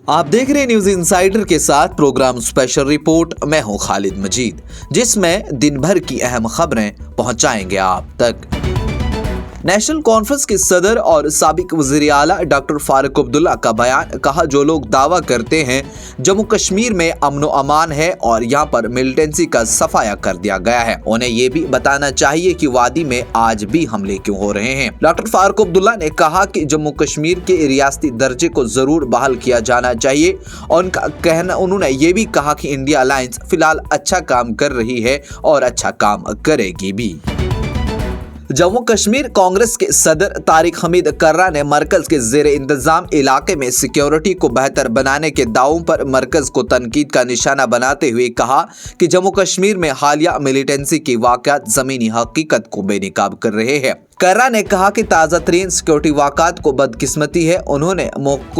आप देख रहे हैं न्यूज इनसाइडर के साथ प्रोग्राम स्पेशल रिपोर्ट। मैं हूं खालिद मजीद, जिसमें दिन भर की अहम खबरें पहुंचाएंगे आप तक। नेशनल कॉन्फ्रेंस के सदर और साबिक वज़ीर आला डॉक्टर फारूक अब्दुल्ला का बयान। कहा, जो लोग दावा करते हैं जम्मू कश्मीर में अमन व अमान है और यहाँ पर मिलिटेंसी का सफाया कर दिया गया है, उन्हें ये भी बताना चाहिए कि वादी में आज भी हमले क्यों हो रहे हैं। डॉक्टर फारूक अब्दुल्ला ने कहा कि जम्मू कश्मीर के रियासती दर्जे को जरूर बहाल किया जाना चाहिए। उन्होंने ये भी कहा कि इंडिया अलायंस फिलहाल अच्छा काम कर रही है और अच्छा काम करेगी भी। जम्मू कश्मीर कांग्रेस के सदर तारिक हमीद कर्रा ने मरकज के ज़ेर इंतजाम इलाके में सिक्योरिटी को बेहतर बनाने के दावों पर मरकज को तनकीद का निशाना बनाते हुए कहा कि जम्मू कश्मीर में हालिया मिलिटेंसी की वाक़यात ज़मीनी हकीकत को बेनकाब कर रहे हैं। कर्रा ने कहा कि ताज़ा तरीन सिक्योरिटी वाक़यात को बदकिस्मती है। उन्होंने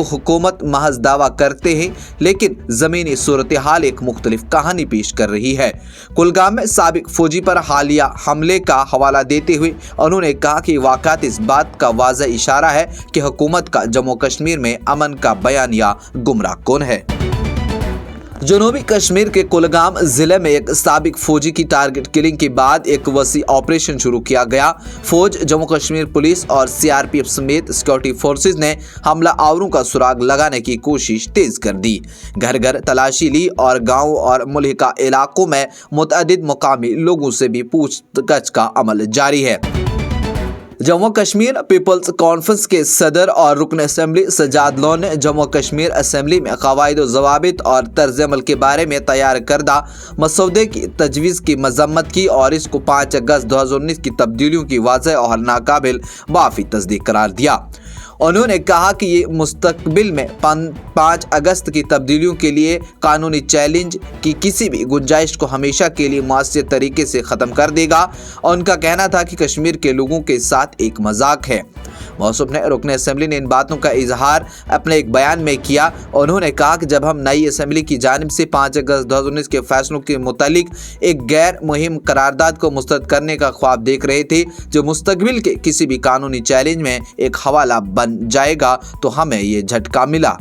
हुकूमत महज दावा करते हैं, लेकिन ज़मीनी सूरत हाल एक मुख्तलिफ कहानी पेश कर रही है। कुलगाम में साबिक फौजी पर हालिया हमले का हवाला देते हुए उन्होंने कहा कि वाक़यात इस बात का वाज़ह इशारा है कि हुकूमत का जम्मू कश्मीर में अमन का बयानिया गुमराह कौन है। जनूबी कश्मीर के कुलगाम जिले में एक साबिक फौजी की टारगेट किलिंग के बाद एक वसी ऑपरेशन शुरू किया गया। फौज, जम्मू कश्मीर पुलिस और सीआरपीएफ समेत सिक्योरिटी फोर्सेस ने हमला आवरों का सुराग लगाने की कोशिश तेज कर दी। घर घर तलाशी ली और गाँव और मुल्हिका इलाकों में मुतअद्दिद मुकामी लोगों से भी पूछताछ का अमल जारी है। जम्मू कश्मीर पीपल्स कॉन्फ्रेंस के सदर और रुकन असम्बली सजाद लोन ने जम्मू कश्मीर असम्बली में क़वाइद व ज़वाबित और तर्ज अमल के बारे में तैयार करदा मसौदे की तजवीज़ की मजम्मत की और इसको 5 अगस्त 2019 की तब्दीलियों की वाज़ह और नाकाबिल वाफ़ी तस्दीक करार दिया। उन्होंने कहा कि ये मुस्तकबिल में 5 अगस्त की तब्दीलियों के लिए कानूनी चैलेंज की किसी भी गुंजाइश को हमेशा के लिए मुअस्सर तरीके से ख़त्म कर देगा। उनका कहना था कि कश्मीर के लोगों के साथ एक मजाक है। मौसूफ ने रुकन असम्बली ने इन बातों का इजहार अपने एक बयान में किया। उन्होंने कहा कि जब हम नई असम्बली की जानिब से 5 अगस्त 2019 के फैसलों के मुतालिक एक गैर मुहिम करारदाद को मुस्तरद करने का ख्वाब देख रहे थे, जो मुस्तकबिल के किसी भी कानूनी चैलेंज में एक हवाला बन जाएगा, तो हमें ये झटका मिला।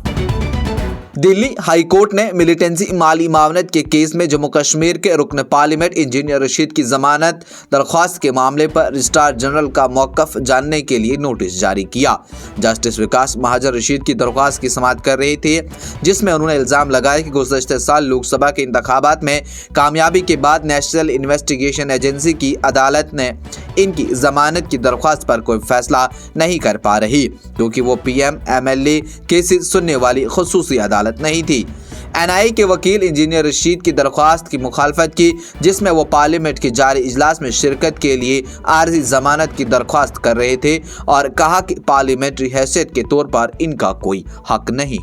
दिल्ली हाई कोर्ट ने मिलिटेंसी माली मामलत के केस में जम्मू कश्मीर के रुकन पार्लियामेंट इंजीनियर रशीद की जमानत दरख्वास्त के मामले पर रजिस्ट्रार जनरल का मौक़िफ़ जानने के लिए नोटिस जारी किया। जस्टिस विकास महाजन रशीद की दरख्वास्त की समाअत कर रहे थे, जिसमें उन्होंने इल्ज़ाम लगाया कि गुज़श्ता साल लोकसभा के इंतखाबात में कामयाबी के बाद नेशनल इन्वेस्टिगेशन एजेंसी की अदालत ने इनकी जमानत की दरख्वास्त पर कोई फैसला नहीं कर पा रही, क्योंकि वो PM MLA केसेस सुनने वाली खुसूसी अदालत नहीं थी। NIA के वकील इंजीनियर रशीद की दरख्वास्त की मुखालफत की, जिसमें वो पार्लियामेंट के जारी इजलास में शिरकत के लिए आर्जी जमानत की दरख्वास्त कर रहे थे और कहा कि पार्लियामेंट्री हैसियत के तौर पर इनका कोई हक नहीं।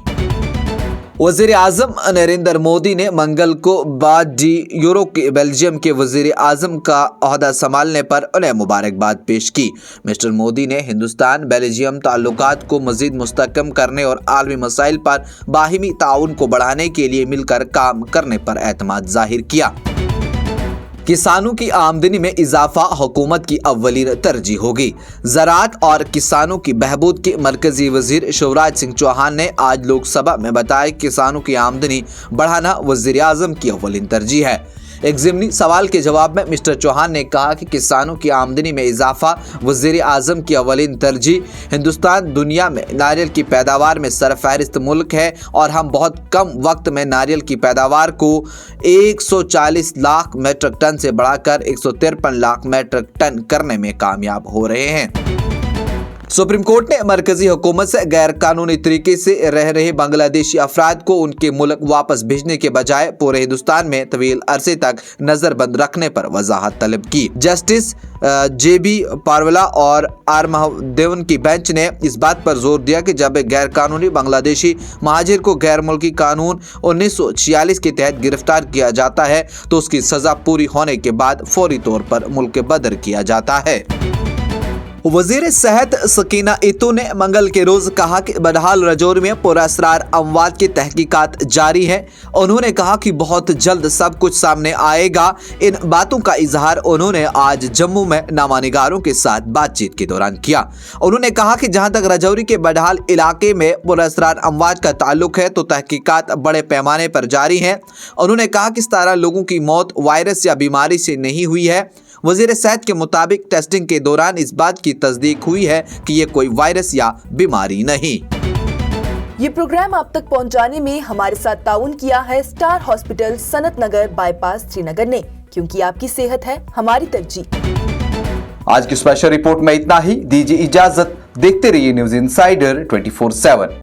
वज़ीर आज़म नरेंद्र मोदी ने मंगल को बाद यूरो के बेल्जियम के वज़ीर आज़म का ओहदा संभालने पर उन्हें मुबारकबाद पेश की। मिस्टर मोदी ने हिंदुस्तान बेल्जियम ताल्लुकात को मज़ीद मुस्तहकम करने और आलमी मसाइल पर बाहिमी ताउन को बढ़ाने के लिए मिलकर काम करने पर एतमाद ज़ाहिर किया। किसानों की आमदनी में इजाफा हुकूमत की अव्वलीन तरजीह होगी। ज़राअत और किसानों की बहबूद के मरकजी वज़ीर शिवराज सिंह चौहान ने आज लोकसभा में बताया कि किसानों की आमदनी बढ़ाना वज़ीर आज़म की अव्वलीन तरजीह है। एक ज़िमनी सवाल के जवाब में मिस्टर चौहान ने कहा कि किसानों की आमदनी में इजाफा वज़ीर आज़म की अव्वलीन तरजीह। हिंदुस्तान दुनिया में नारियल की पैदावार में सरफहरिस्त मुल्क है और हम बहुत कम वक्त में नारियल की पैदावार को 140 लाख मीट्रिक टन से बढ़ाकर 153 लाख मीट्रिक टन करने में कामयाब हो रहे हैं। सुप्रीम कोर्ट ने मरकजी हुकूमत से गैर कानूनी तरीके से रह रहे बांग्लादेशी अफराद को उनके मुल्क वापस भेजने के बजाय पूरे हिंदुस्तान में तवील अरसे तक नजरबंद रखने पर वजाहत तलब की। जस्टिस JB पारवला और R महादेवन की बेंच ने इस बात पर जोर दिया कि जब एक गैर कानूनी बांग्लादेशी महाजिर को गैर मुल्की कानून 1946 के तहत गिरफ्तार किया जाता है, तो उसकी सजा पूरी होने के बाद फौरी तौर पर मुल्क बदर किया जाता है। वजीर सेहत सकीना इतू ने मंगल के रोज कहा कि बहरहाल राजौरी में पुरअसरार अमवात की तहकीकात जारी है। उन्होंने कहा कि बहुत जल्द सब कुछ सामने आएगा। इन बातों का इजहार उन्होंने आज जम्मू में नामानिगारों के साथ बातचीत के दौरान किया। उन्होंने कहा कि जहां तक राजौरी के बहरहाल इलाके में पुरअसरार अमवात का ताल्लुक है तो तहकीकात बड़े पैमाने पर जारी हैं। उन्होंने कहा कि 17 लोगों की मौत वायरस या बीमारी से नहीं हुई है। वजीर सेहत के मुताबिक टेस्टिंग के दौरान इस बात की तस्दीक हुई है कि ये कोई वायरस या बीमारी नहीं। ये प्रोग्राम आप तक पहुंचाने में हमारे साथ ताउन किया है स्टार हॉस्पिटल सनत नगर बाईपास श्रीनगर ने, क्योंकि आपकी सेहत है हमारी तरजीह। आज की स्पेशल रिपोर्ट में इतना ही। दीजिए इजाजत। देखते रहिए न्यूज इनसाइडर 24/7।